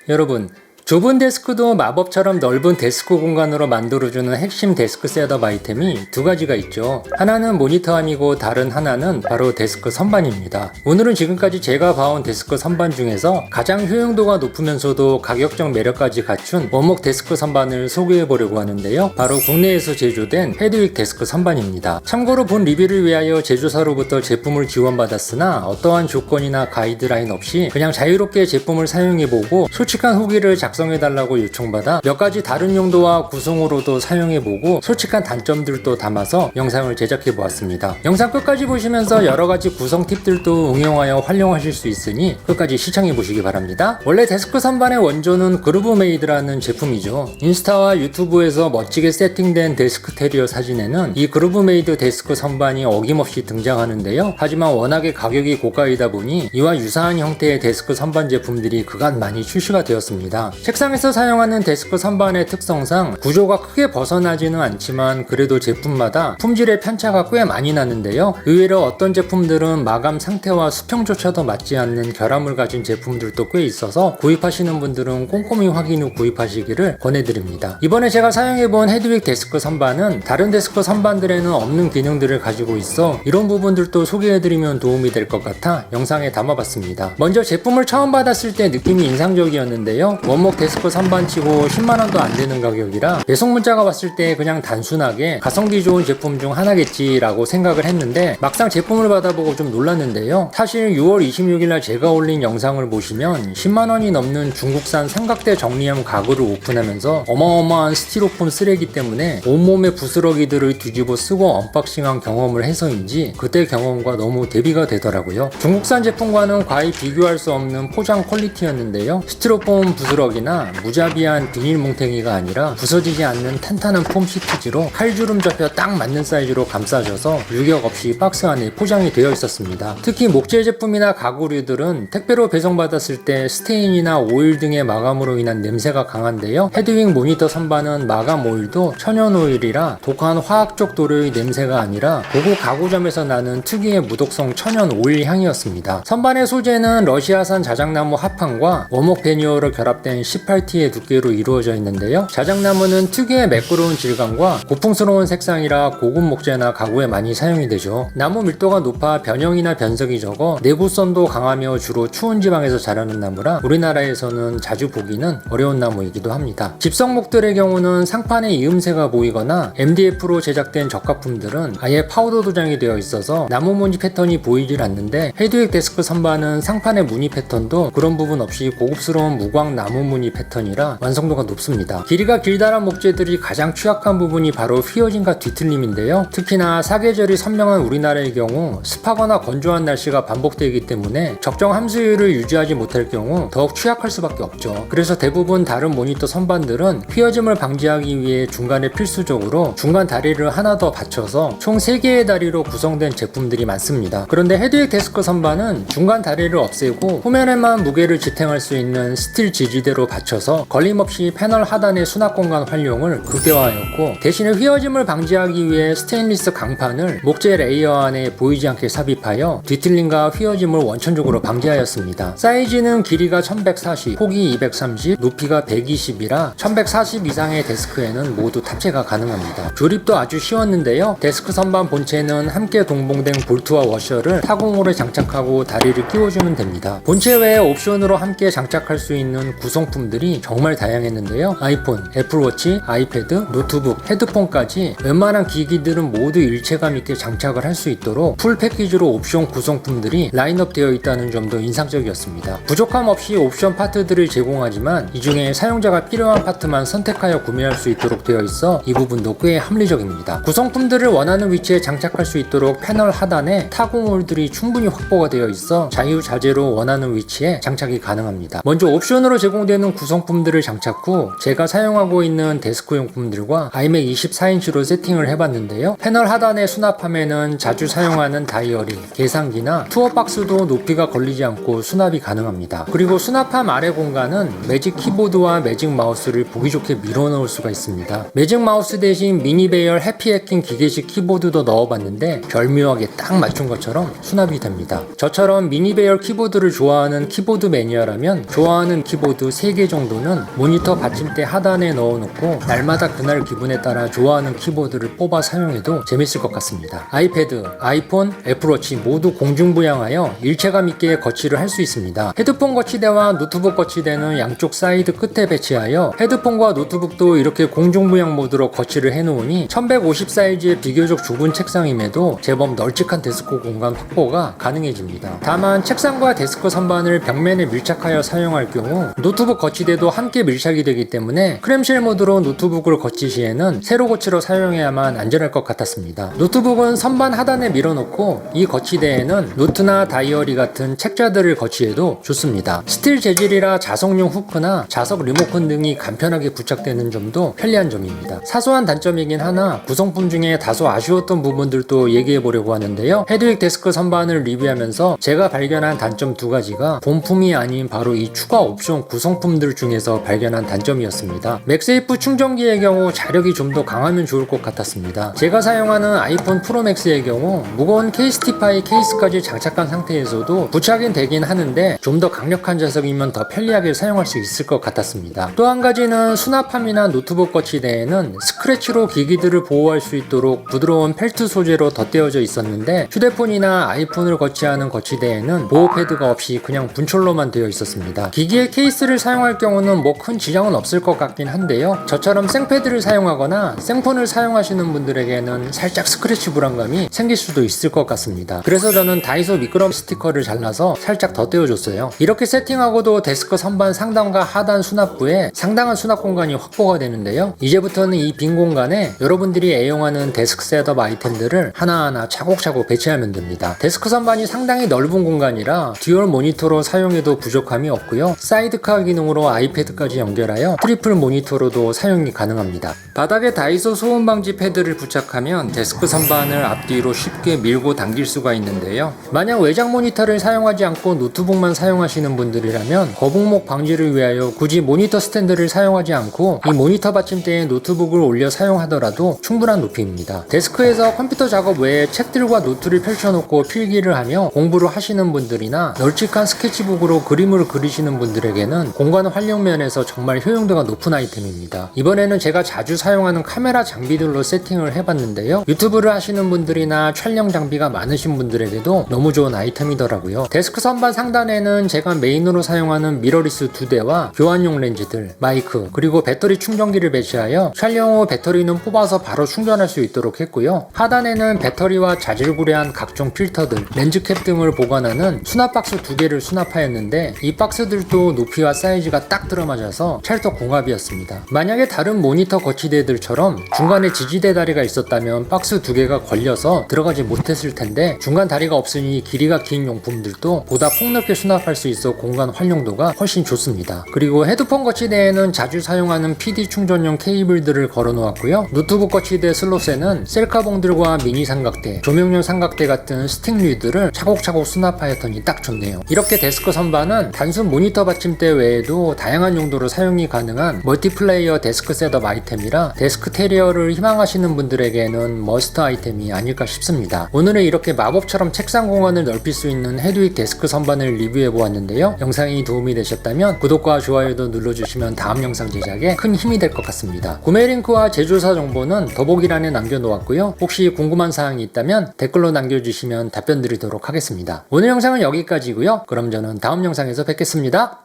여러분, 좁은 데스크도 마법처럼 넓은 데스크 공간으로 만들어주는 핵심 데스크 셋업 아이템이 두 가지가 있죠. 하나는 모니터함이고 다른 하나는 바로 데스크 선반입니다. 오늘은 지금까지 제가 봐온 데스크 선반 중에서 가장 효용도가 높으면서도 가격적 매력까지 갖춘 원목 데스크 선반을 소개해보려고 하는데요. 바로 국내에서 제조된 헤드윅 데스크 선반입니다. 참고로 본 리뷰를 위하여 제조사로부터 제품을 지원받았으나 어떠한 조건이나 가이드라인 없이 그냥 자유롭게 제품을 사용해보고 솔직한 후기를 작성해달라고 요청받아 몇 가지 다른 용도와 구성으로도 사용해보고 솔직한 단점들도 담아서 영상을 제작해보았습니다. 영상 끝까지 보시면서 여러가지 구성 팁들도 응용하여 활용하실 수 있으니 끝까지 시청해보시기 바랍니다. 원래 데스크 선반의 원조는 그루브메이드라는 제품이죠. 인스타와 유튜브에서 멋지게 세팅된 데스크 테리어 사진에는 이 그루브메이드 데스크 선반이 어김없이 등장하는데요. 하지만 워낙에 가격이 고가이다 보니 이와 유사한 형태의 데스크 선반 제품들이 그간 많이 출시가 되었습니다. 책상에서 사용하는 데스크 선반의 특성상 구조가 크게 벗어나지는 않지만 그래도 제품마다 품질의 편차가 꽤 많이 나는데요. 의외로 어떤 제품들은 마감 상태와 수평조차도 맞지 않는 결함을 가진 제품들도 꽤 있어서 구입하시는 분들은 꼼꼼히 확인 후 구입하시기를 권해드립니다. 이번에 제가 사용해본 헤드윅 데스크 선반은 다른 데스크 선반들에는 없는 기능들을 가지고 있어 이런 부분들도 소개해드리면 도움이 될 것 같아 영상에 담아봤습니다. 먼저 제품을 처음 받았을 때 느낌이 인상적이었는데요. 원목 데스크 선반치고 10만원도 안되는 가격이라 배송 문자가 왔을 때 그냥 단순하게 가성비 좋은 제품 중 하나겠지 라고 생각을 했는데 막상 제품을 받아보고 좀 놀랐는데요. 사실 6월 26일날 제가 올린 영상을 보시면 10만원이 넘는 중국산 삼각대 정리함 가구를 오픈하면서 어마어마한 스티로폼 쓰레기 때문에 온몸의 부스러기들을 뒤집어 쓰고 언박싱한 경험을 해서인지 그때 경험과 너무 대비가 되더라고요. 중국산 제품과는 과히 비교할 수 없는 포장 퀄리티였는데요. 스티로폼 부스러기나 무자비한 비닐 뭉탱이가 아니라 부서지지 않는 탄탄한 폼 시트지로 칼주름 접혀 딱 맞는 사이즈로 감싸져서 유격 없이 박스 안에 포장이 되어 있었습니다. 특히 목재 제품이나 가구류들은 택배로 배송받았을 때 스테인이나 오일 등의 마감으로 인한 냄새가 강한데요. 헤드윅 모니터 선반은 마감 오일도 천연 오일이라 독한 화학적 도료의 냄새가 아니라 고급 가구점에서 나는 특유의 무독성 천연 오일 향이었습니다. 선반의 소재는 러시아산 자작나무 합판과 원목 베니어로 결합된 18T의 두께로 이루어져 있는데요. 자작나무는 특유의 매끄러운 질감과 고풍스러운 색상이라 고급 목재나 가구에 많이 사용이 되죠. 나무 밀도가 높아 변형이나 변색이 적어 내구성도 강하며 주로 추운 지방에서 자라는 나무라 우리나라에서는 자주 보기는 어려운 나무이기도 합니다. 집성목들의 경우는 상판에 이음새가 보이거나 MDF로 제작된 저가품들은 아예 파우더 도장이 되어 있어서 나무 무늬 패턴이 보이질 않는데 헤드윅 데스크 선반은 상판의 무늬 패턴도 그런 부분 없이 고급스러운 무광 나무 무늬 패턴이라 완성도가 높습니다. 길이가 길다란 목재들이 가장 취약한 부분이 바로 휘어짐과 뒤틀림인데요. 특히나 사계절이 선명한 우리나라의 경우 습하거나 건조한 날씨가 반복되기 때문에 적정 함수율을 유지하지 못할 경우 더욱 취약할 수밖에 없죠. 그래서 대부분 다른 모니터 선반들은 휘어짐을 방지하기 위해 중간에 필수적으로 중간 다리를 하나 더 받쳐서 총 3개의 다리로 구성된 제품들이 많습니다. 그런데 헤드윅 데스크 선반은 중간 다리를 없애고 후면에만 무게를 지탱할 수 있는 스틸 지지대로 받쳐서 걸림없이 패널 하단의 수납 공간 활용을 극대화하였고 대신에 휘어짐을 방지하기 위해 스테인리스 강판을 목재 레이어 안에 보이지 않게 삽입하여 뒤틀림과 휘어짐을 원천적으로 방지하였습니다. 사이즈는 길이가 1140, 폭이 230, 높이가 120이라 1140 이상의 데스크에는 모두 탑재가 가능합니다. 조립도 아주 쉬웠는데요. 데스크 선반 본체는 함께 동봉된 볼트와 워셔를 타공으로 장착하고 다리를 끼워주면 됩니다. 본체 외에 옵션으로 함께 장착할 수 있는 구성품들이 정말 다양했는데요. 아이폰, 애플워치, 아이패드, 노트북, 헤드폰까지 웬만한 기기들은 모두 일체감 있게 장착을 할 수 있도록 풀 패키지로 옵션 구성품들이 라인업 되어 있다는 점도 인상적이었습니다. 부족함 없이 옵션 파트들을 제공하지만 이 중에 사용자가 필요한 파트만 선택하여 구매할 수 있도록 되어 있어 이 부분도 꽤 합리적입니다. 구성품들을 원하는 위치에 장착할 수 있도록 패널 하단에 타공홀들이 충분히 확보가 되어 있어 자유자재로 원하는 위치에 장착이 가능합니다. 먼저 옵션으로 제공되는 구성품들을 장착 후 제가 사용하고 있는 데스크 용품들과 아이맥 24인치로 세팅을 해봤는데요. 패널 하단의 수납함에는 자주 사용하는 다이어리, 계산기나 투어박스도 높이가 걸리지 않고 수납이 가능합니다. 그리고 수납함 아래 공간은 매직 키보드와 매직 마우스를 보기 좋게 밀어 넣을 수가 있습니다. 매직 마우스 대신 미니 배열 해피해킹 기계식 키보드도 넣어봤는데 절묘하게 딱 맞춘 것처럼 수납이 됩니다. 저처럼 미니 배열 키보드를 좋아하는 키보드 매니아라면 좋아하는 키보드 3개 3개 정도는 모니터 받침대 하단에 넣어놓고 날마다 그날 기분에 따라 좋아하는 키보드를 뽑아 사용해도 재밌을 것 같습니다. 아이패드, 아이폰, 애플워치 모두 공중부양하여 일체감 있게 거치를 할 수 있습니다. 헤드폰 거치대와 노트북 거치대는 양쪽 사이드 끝에 배치하여 헤드폰과 노트북도 이렇게 공중부양 모드로 거치를 해놓으니 1150 사이즈의 비교적 좁은 책상임에도 제법 널찍한 데스크 공간 확보가 가능해집니다. 다만 책상과 데스크 선반을 벽면에 밀착하여 사용할 경우 노트북 거치대도 함께 밀착이 되기 때문에 크램쉘 모드로 노트북을 거치 시에는 세로 거치로 사용해야만 안전할 것 같았습니다. 노트북은 선반 하단에 밀어놓고 이 거치대에는 노트나 다이어리 같은 책자들을 거치해도 좋습니다. 스틸 재질이라 자석용 후크나 자석 리모컨 등이 간편하게 부착되는 점도 편리한 점입니다. 사소한 단점이긴 하나 구성품 중에 다소 아쉬웠던 부분들도 얘기해 보려고 하는데요. 헤드윅 데스크 선반을 리뷰하면서 제가 발견한 단점 두 가지가 본품이 아닌 바로 이 추가 옵션 구성품들 중에서 발견한 단점이었습니다. 맥세이프 충전기의 경우 자력이 좀 더 강하면 좋을 것 같았습니다. 제가 사용하는 아이폰 프로맥스의 경우 무거운 케이스티파이 케이스까지 장착한 상태에서도 부착은 되긴 하는데 좀 더 강력한 자석이면 더 편리하게 사용할 수 있을 것 같았습니다. 또 한 가지는 수납함이나 노트북 거치대에는 스크래치로 기기들을 보호할 수 있도록 부드러운 펠트 소재로 덧대어져 있었는데 휴대폰이나 아이폰을 거치하는 거치대에는 보호 패드가 없이 그냥 분철로만 되어 있었습니다. 기기의 케이스를 사용할 경우는 뭐 큰 지장은 없을 것 같긴 한데요. 저처럼 생패드를 사용하거나 생폰을 사용하시는 분들에게는 살짝 스크래치 불안감이 생길 수도 있을 것 같습니다. 그래서 저는 다이소 미끄럼 스티커를 잘라서 살짝 덧대어줬어요. 이렇게 세팅하고도 데스크 선반 상단과 하단 수납부에 상당한 수납 공간이 확보가 되는데요. 이제부터는 이 빈 공간에 여러분들이 애용하는 데스크 셋업 아이템들을 하나하나 차곡차곡 배치하면 됩니다. 데스크 선반이 상당히 넓은 공간이라 듀얼 모니터로 사용해도 부족함이 없고요. 사이드카 기능으로 아이패드까지 연결하여 트리플 모니터로도 사용이 가능합니다. 바닥에 다이소 소음 방지 패드를 부착하면 데스크 선반을 앞뒤로 쉽게 밀고 당길 수가 있는데요. 만약 외장 모니터를 사용하지 않고 노트북만 사용하시는 분들이라면 거북목 방지를 위하여 굳이 모니터 스탠드를 사용하지 않고 이 모니터 받침대에 노트북을 올려 사용하더라도 충분한 높이입니다. 데스크에서 컴퓨터 작업 외에 책들과 노트를 펼쳐놓고 필기를 하며 공부를 하시는 분들이나 널찍한 스케치북으로 그림을 그리시는 분들에게는 공간 활용 면에서 정말 효용도가 높은 아이템입니다. 이번에는 제가 자주 사용하는 카메라 장비들로 세팅을 해봤는데요. 유튜브를 하시는 분들이나 촬영 장비가 많으신 분들에게도 너무 좋은 아이템이더라고요. 데스크 선반 상단에는 제가 메인으로 사용하는 미러리스 2대와 교환용 렌즈들, 마이크, 그리고 배터리 충전기를 배치하여 촬영 후 배터리는 뽑아서 바로 충전할 수 있도록 했고요. 하단에는 배터리와 자질구레한 각종 필터들, 렌즈캡 등을 보관하는 수납 박스 2개를 수납하였는데 이 박스들도 높이와 사이즈가 딱 들어맞아서 찰떡궁합이었습니다. 만약에 다른 모니터 거치대들처럼 중간에 지지대 다리가 있었다면 박스 2개가 걸려서 들어가지 못했을 텐데 중간 다리가 없으니 길이가 긴 용품들도 보다 폭넓게 수납할 수 있어 공간 활용도가 훨씬 좋습니다. 그리고 헤드폰 거치대에는 자주 사용하는 PD 충전용 케이블들을 걸어 놓았고요. 노트북 거치대 슬롯에는 셀카봉들과 미니 삼각대, 조명용 삼각대 같은 스틱류들을 차곡차곡 수납하였더니 딱 좋네요. 이렇게 데스크 선반은 단순 모니터 받침대 외에도 다양한 용도로 사용이 가능한 멀티플레이어 데스크 셋업 아이템이라 데스크 테리어를 희망하시는 분들에게는 머스트 아이템이 아닐까 싶습니다. 오늘은 이렇게 마법처럼 책상 공간을 넓힐 수 있는 헤드윅 데스크 선반을 리뷰해 보았는데요. 영상이 도움이 되셨다면 구독과 좋아요도 눌러주시면 다음 영상 제작에 큰 힘이 될 것 같습니다. 구매 링크와 제조사 정보는 더보기란에 남겨놓았고요. 혹시 궁금한 사항이 있다면 댓글로 남겨주시면 답변 드리도록 하겠습니다. 오늘 영상은 여기까지고요. 그럼 저는 다음 영상에서 뵙겠습니다.